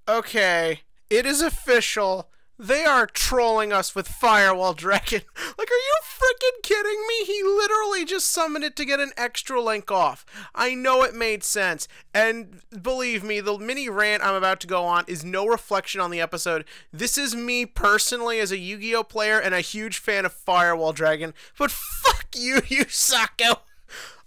Okay, it is official. They are trolling us with Firewall Dragon. Like, are you freaking kidding me? He literally just summoned it to get an extra link off. I know it made sense. And believe me, the mini rant I'm about to go on is no reflection on the episode. This is me personally as a Yu-Gi-Oh player and a huge fan of Firewall Dragon. But fuck you, Yusaku.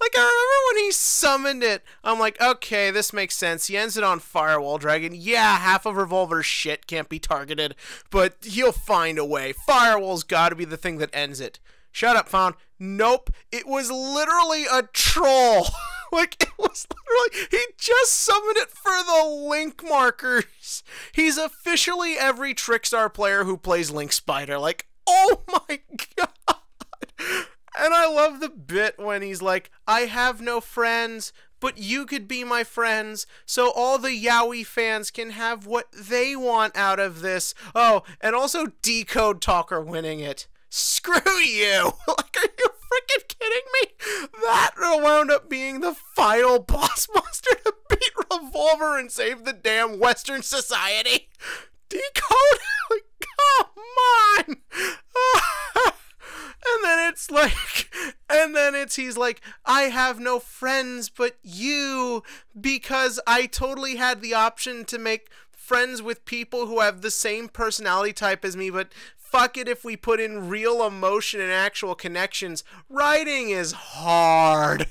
Like, I remember when he summoned it, I'm like, okay, this makes sense. He ends it on Firewall Dragon. Yeah, half of Revolver's shit can't be targeted, but he'll find a way. Firewall's gotta be the thing that ends it. Shut up, Fawn. Nope. It was literally a troll. Like, it was literally, he just summoned it for the link markers. He's officially every Trickstar player who plays Link Spider. Like, oh my god. And I love the bit when he's like, I have no friends, but you could be my friends, so all the Yaoi fans can have what they want out of this. Oh, and also Decode Talker winning it. Screw you! Like, are you freaking kidding me? That wound up being the final boss monster to beat Revolver and save the damn Western society. Decode? Like, come on! And then it's like, he's like, I have no friends but you, because I totally had the option to make friends with people who have the same personality type as me, but fuck it if we put in real emotion and actual connections. Writing is hard.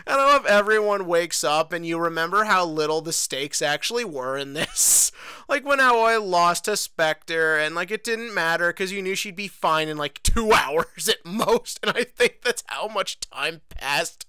And I love everyone wakes up and you remember how little the stakes actually were in this. Like when Aoi lost to Spectre and like it didn't matter because you knew she'd be fine in like 2 hours at most. And I think that's how much time passed.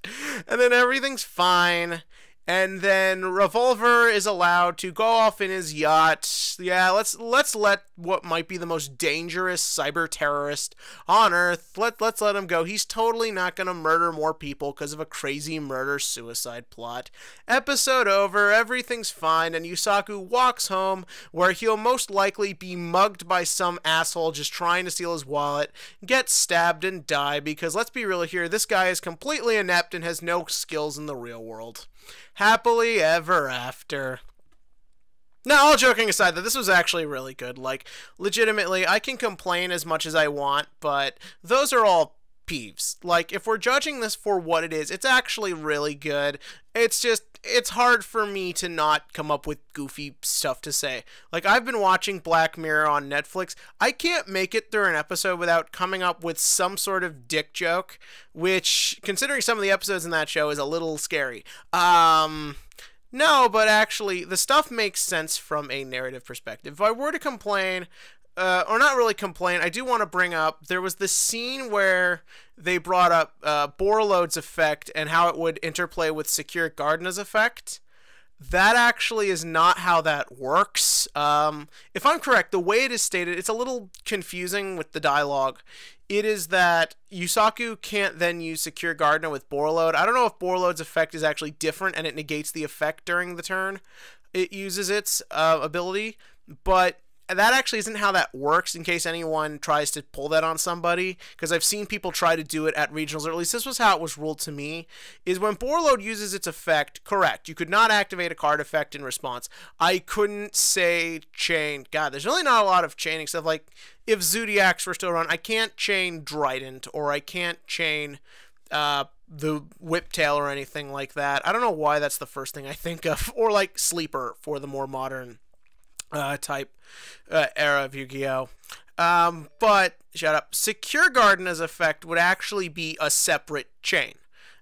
And then everything's fine. And then Revolver is allowed to go off in his yacht. Yeah, let's let what might be the most dangerous cyber terrorist on Earth, let's let him go. He's totally not going to murder more people because of a crazy murder-suicide plot. Episode over, everything's fine, and Yusaku walks home where he'll most likely be mugged by some asshole just trying to steal his wallet, get stabbed, and die because, let's be real here, this guy is completely inept and has no skills in the real world. Happily ever after. Now, all joking aside, that this was actually really good. Like, legitimately, I can complain as much as I want, but those are all peeves. Like, if we're judging this for what it is, it's actually really good. It's just, it's hard for me to not come up with goofy stuff to say. Like, I've been watching Black Mirror on Netflix. I can't make it through an episode without coming up with some sort of dick joke, which, considering some of the episodes in that show, is a little scary. No, but actually, the stuff makes sense from a narrative perspective. If I were to complain, or not really complain, I do want to bring up, there was this scene where they brought up Borreload's effect and how it would interplay with Secure Gardena's effect. That actually is not how that works. If I'm correct, the way it is stated, it's a little confusing with the dialogue. It is that Yusaku can't then use Secure Gardena with Borreload. I don't know if Borreload's effect is actually different and it negates the effect during the turn it uses its ability, but that actually isn't how that works, in case anyone tries to pull that on somebody, because I've seen people try to do it at regionals, or at least this was how it was ruled to me, is when Borreload uses its effect, correct, you could not activate a card effect in response. I couldn't say chain. God, there's really not a lot of chaining stuff. Like, if Zodiacs were still around, I can't chain Drident, or I can't chain the Whiptail or anything like that. I don't know why that's the first thing I think of. Or like Sleeper for the more modern type era of Yu-Gi-Oh! But, shut up, Secure Gardena's effect would actually be a separate chain.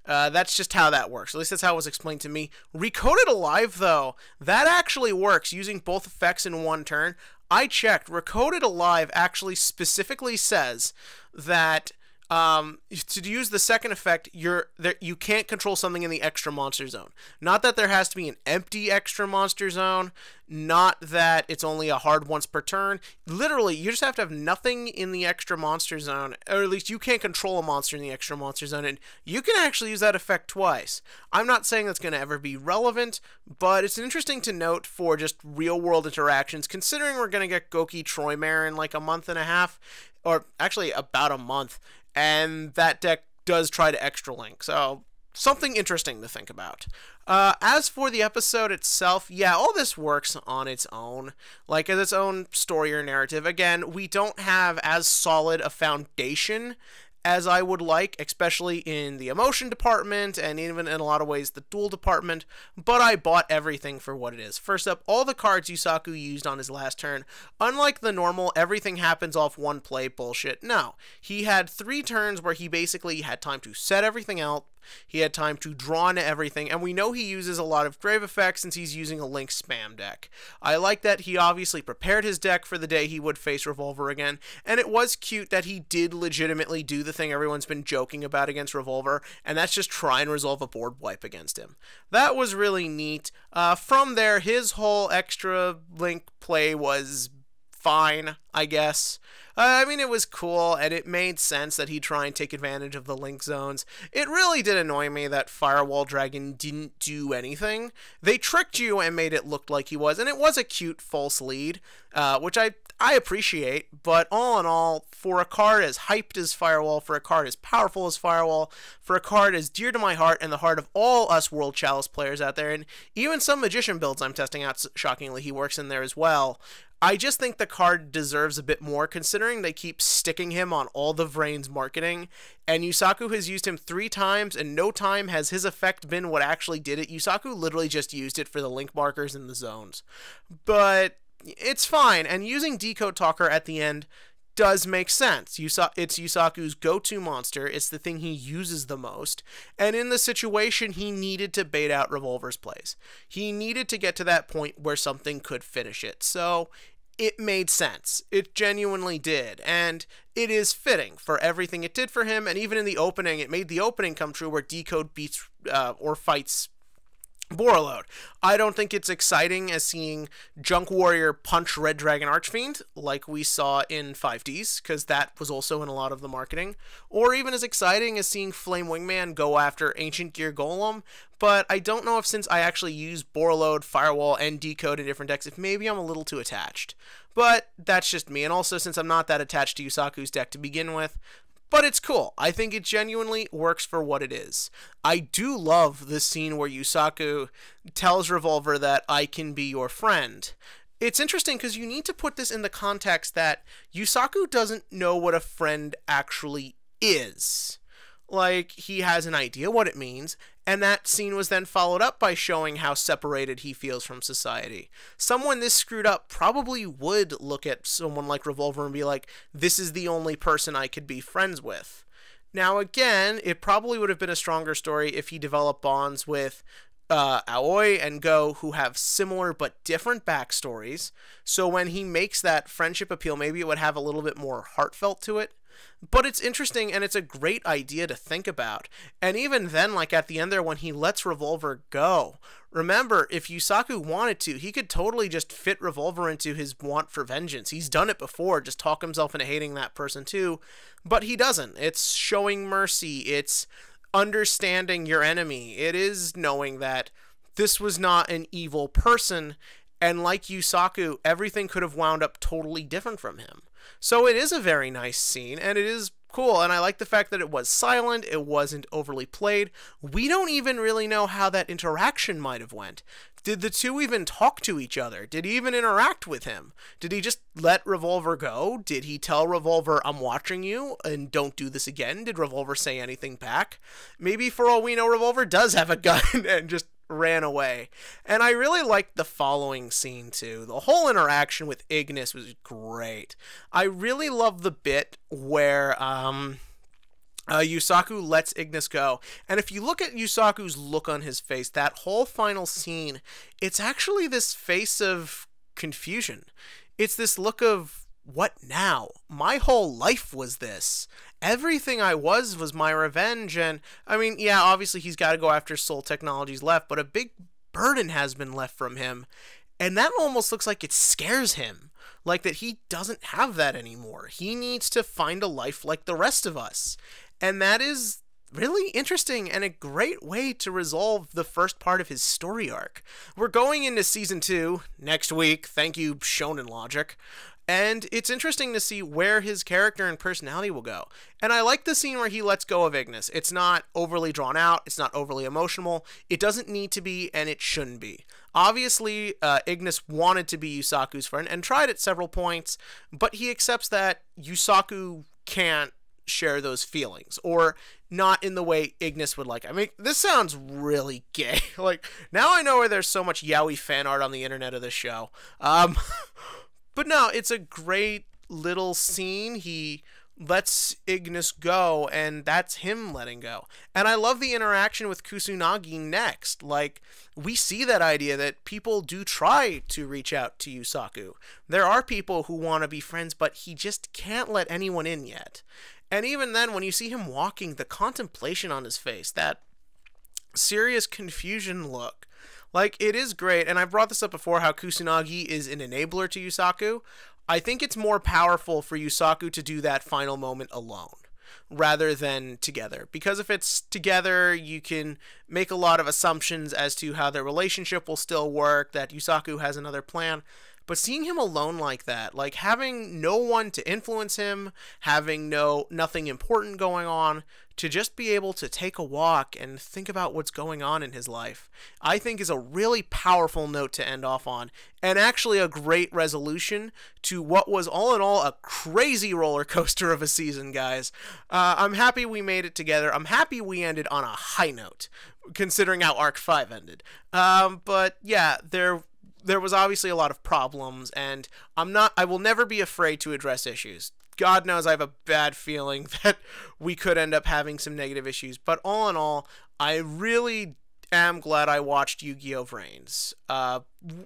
That's just how that works. At least that's how it was explained to me. Recoded Alive, though, that actually works using both effects in one turn. I checked. Recoded Alive actually specifically says that to use the second effect, you can't control something in the extra monster zone. Not that there has to be an empty extra monster zone, not that it's only a hard once per turn. Literally, you just have to have nothing in the extra monster zone, or at least you can't control a monster in the extra monster zone, and you can actually use that effect twice. I'm not saying that's going to ever be relevant, but it's interesting to note for just real-world interactions, considering we're going to get Goki Troymare in like a month and a half, or actually about a month, and that deck does try to extra link, so something interesting to think about. As for the episode itself, yeah, all this works on its own, like as its own story or narrative. Again, we don't have as solid a foundation as I would like, especially in the emotion department and even in a lot of ways the duel department, but I bought everything for what it is. First up, all the cards Yusaku used on his last turn. Unlike the normal everything happens off one play bullshit, no. He had 3 turns where he basically had time to set everything out, he had time to draw into everything, and we know he uses a lot of grave effects since he's using a Link spam deck. I like that he obviously prepared his deck for the day he would face Revolver again, and it was cute that he did legitimately do the thing everyone's been joking about against Revolver, and that's just try and resolve a board wipe against him. That was really neat. From there, his whole extra Link play was fine, I guess. I mean, it was cool, and it made sense that he'd try and take advantage of the Link zones. It really did annoy me that Firewall Dragon didn't do anything. They tricked you and made it look like he was, and it was a cute false lead, which I appreciate, but all in all, for a card as hyped as Firewall, for a card as powerful as Firewall, for a card as dear to my heart and the heart of all us World Chalice players out there, and even some Magician builds I'm testing out, shockingly, he works in there as well, I just think the card deserves a bit more, considering they keep sticking him on all the Vrains marketing, and Yusaku has used him 3 times, and no time has his effect been what actually did it. Yusaku literally just used it for the Link markers and the zones. But it's fine, and using Decode Talker at the end does make sense. It's Yusaku's go-to monster, it's the thing he uses the most, and in the situation he needed to bait out Revolver's plays. He needed to get to that point where something could finish it, so it made sense. It genuinely did, and it is fitting for everything it did for him, and even in the opening, it made the opening come true where Decode beats or fights Borreload. I don't think it's exciting as seeing Junk Warrior punch Red Dragon Archfiend like we saw in 5Ds, because that was also in a lot of the marketing, or even as exciting as seeing Flame Wingman go after Ancient Gear Golem, but I don't know if since I actually use Borreload, Firewall, and Decode in different decks, if maybe I'm a little too attached. But that's just me, and also since I'm not that attached to Yusaku's deck to begin with, but it's cool. I think it genuinely works for what it is. I do love the scene where Yusaku tells Revolver that I can be your friend. It's interesting because you need to put this in the context that Yusaku doesn't know what a friend actually is. Like, he has an idea what it means, and that scene was then followed up by showing how separated he feels from society. Someone this screwed up probably would look at someone like Revolver and be like, this is the only person I could be friends with. Now again, it probably would have been a stronger story if he developed bonds with Aoi and Go, who have similar but different backstories, so when he makes that friendship appeal, maybe it would have a little bit more heartfelt to it. But it's interesting, and it's a great idea to think about. And even then, like at the end there, when he lets Revolver go, remember, if Yusaku wanted to, he could totally just fit Revolver into his want for vengeance. He's done it before, just talk himself into hating that person too, but he doesn't. It's showing mercy, it's understanding your enemy, it is knowing that this was not an evil person, and like Yusaku, everything could have wound up totally different from him. So it is a very nice scene, and it is cool, and I like the fact that it was silent, it wasn't overly played. We don't even really know how that interaction might have went. Did the two even talk to each other? Did he even interact with him? Did he just let Revolver go? Did he tell Revolver, I'm watching you, and don't do this again? Did Revolver say anything back? Maybe for all we know, Revolver does have a gun and just ran away. And I really liked the following scene too. The whole interaction with Ignis was great. I really love the bit where Yusaku lets Ignis go, and if you look at Yusaku's look on his face, that whole final scene, it's actually this face of confusion. It's this look of, what now? My whole life was this. Everything I was my revenge, and I mean, yeah, obviously he's got to go after Soul Technologies left, but a big burden has been left from him, and that almost looks like it scares him, like that he doesn't have that anymore. He needs to find a life like the rest of us, and that is really interesting and a great way to resolve the first part of his story arc. We're going into Season 2 next week, thank you Shonen Logic, And it's interesting to see where his character and personality will go. And I like the scene where he lets go of Ignis. It's not overly drawn out. It's not overly emotional. It doesn't need to be, and it shouldn't be. Obviously, Ignis wanted to be Yusaku's friend and tried at several points, but he accepts that Yusaku can't share those feelings, or not in the way Ignis would like. I mean, this sounds really gay. Like, now I know why there's so much yaoi fan art on the internet of this show. But no, it's a great little scene. He lets Ignis go, and that's him letting go. And I love the interaction with Kusunagi next. Like, we see that idea that people do try to reach out to Yusaku. There are people who want to be friends, but he just can't let anyone in yet. And even then, when you see him walking, the contemplation on his face, that serious confusion look, like, it is great. And I've brought this up before, how Kusunagi is an enabler to Yusaku. I think it's more powerful for Yusaku to do that final moment alone rather than together. Because if it's together, you can make a lot of assumptions as to how their relationship will still work, that Yusaku has another plan. But seeing him alone like that, like having no one to influence him, having nothing important going on, to just be able to take a walk and think about what's going on in his life, I think is a really powerful note to end off on, and actually a great resolution to what was all in all a crazy roller coaster of a season, guys. I'm happy we made it together. I'm happy we ended on a high note, considering how Arc 5 ended. But yeah, there was obviously a lot of problems, and I will never be afraid to address issues. God knows I have a bad feeling that we could end up having some negative issues, but all in all, I really am glad I watched Yugioh Vrains.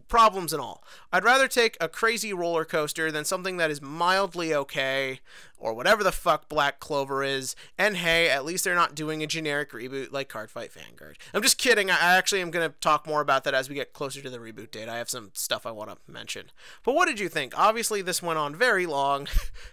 Problems and all. I'd rather take a crazy roller coaster than something that is mildly okay, or whatever the fuck Black Clover is. And hey, at least they're not doing a generic reboot like Cardfight Vanguard. I'm just kidding. I actually am going to talk more about that as we get closer to the reboot date. I have some stuff I want to mention. But what did you think? Obviously, this went on very long.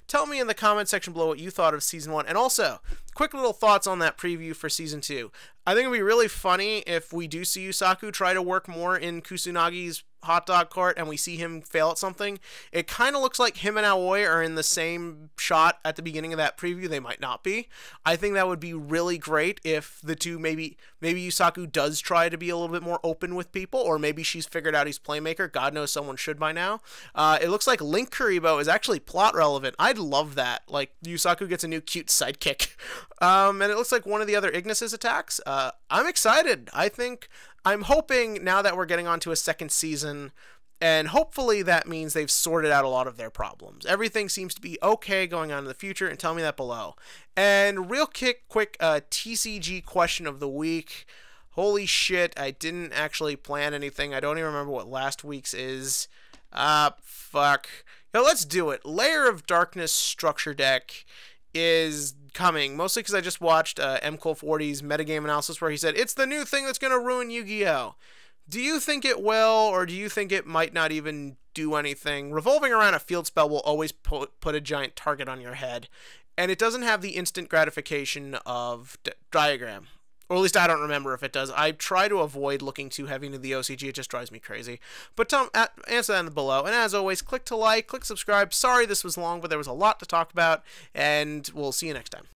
Tell me in the comment section below what you thought of Season 1. And also, quick little thoughts on that preview for Season 2. I think it would be really funny if we do see Yusaku try to work more in Kusunagi's hot dog cart and we see him fail at something. It kind of looks like him and Aoi are in the same shot at the beginning of that preview. They might not be. I think that would be really great if the two, maybe Yusaku does try to be a little bit more open with people, or maybe she's figured out he's Playmaker. God knows someone should by now. It looks like Link Kuribo is actually plot relevant. I'd love that. Like, Yusaku gets a new cute sidekick. And it looks like one of the other Ignis's attacks. I'm excited. I'm hoping now that we're getting onto a second season, and hopefully that means they've sorted out a lot of their problems. Everything seems to be okay going on in the future, and tell me that below. And real quick TCG question of the week. Holy shit, I didn't actually plan anything. I don't even remember what last week's is. Fuck. Yo, let's do it. Layer of Darkness structure deck is coming, mostly because I just watched MCole40's metagame analysis where he said it's the new thing that's going to ruin Yu-Gi-Oh! Do you think it will, or do you think it might not even do anything? Revolving around a field spell will always put a giant target on your head, and it doesn't have the instant gratification of diagram. Or at least I don't remember if it does. I try to avoid looking too heavy into the OCG. It just drives me crazy. But answer that in the below. And as always, click to like, click subscribe. Sorry this was long, but there was a lot to talk about. And we'll see you next time.